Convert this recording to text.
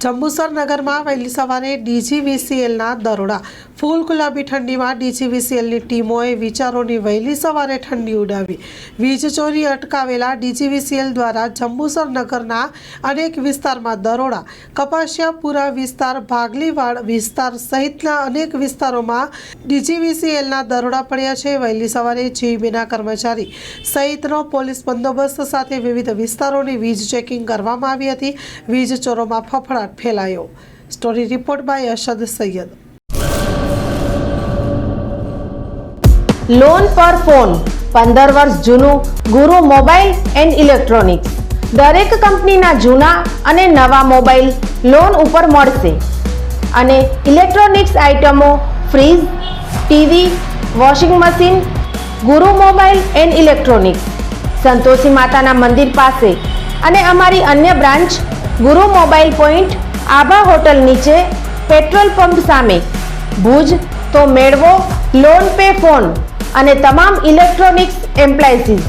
જંબુસર નગરમાં વહેલી સવારે ડીજીવીસીએલના દરોડા। ફૂલ ગુલાબી ઠંડીમાં ડીજીવીસીએલની ટીમોએ વિચારોની વહેલી સવારે ઠંડી ઉડાવી। વીજ ચોરી અટકાવેલા ડીજીવીસીએલ દ્વારા જંબુસર નગરના અનેક વિસ્તારમાં દરોડા। કપાસિયાપુરા વિસ્તાર, ભાગલીવાડ વિસ્તાર સહિતના અનેક વિસ્તારોમાં ડીજીવીસીએલના દરોડા પડ્યા છે। વહેલી સવારે જીબીના કર્મચારી સહિતનો પોલીસ બંદોબસ્ત સાથે વિવિધ વિસ્તારોની વીજ ચેકિંગ કરવામાં આવી હતી। વીજ ચોરોમાં ફફડાટ ફેલાયો। Story report by Ashad Sayed. Loan પર ફોન 15 વર્ષ જૂનું ગુરુ મોબાઈલ એન્ડ ઇલેક્ટ્રોનિક્સ। દરેક કંપનીના જૂના અને નવા મોબાઈલ લોન ઉપર મળશે અને ઇલેક્ટ્રોનિક્સ આઇટમો ફ્રીજ, ટીવી, વોશિંગ મશીન। ગુરુ મોબાઈલ એન્ડ ઇલેક્ટ્રોનિક્સ સંતોષી માતાના મંદિર પાસે અને અમારી અન્ય બ્રાન્ચ ગુરુ મોબાઈલ પોઈન્ટ આભા હોટલ નીચે પેટ્રોલ પંપ સામે ભુજ। તો મેળવો લોન પે ફોન અને તમામ ઇલેક્ટ્રોનિક્સ એપ્લાયન્સીસ।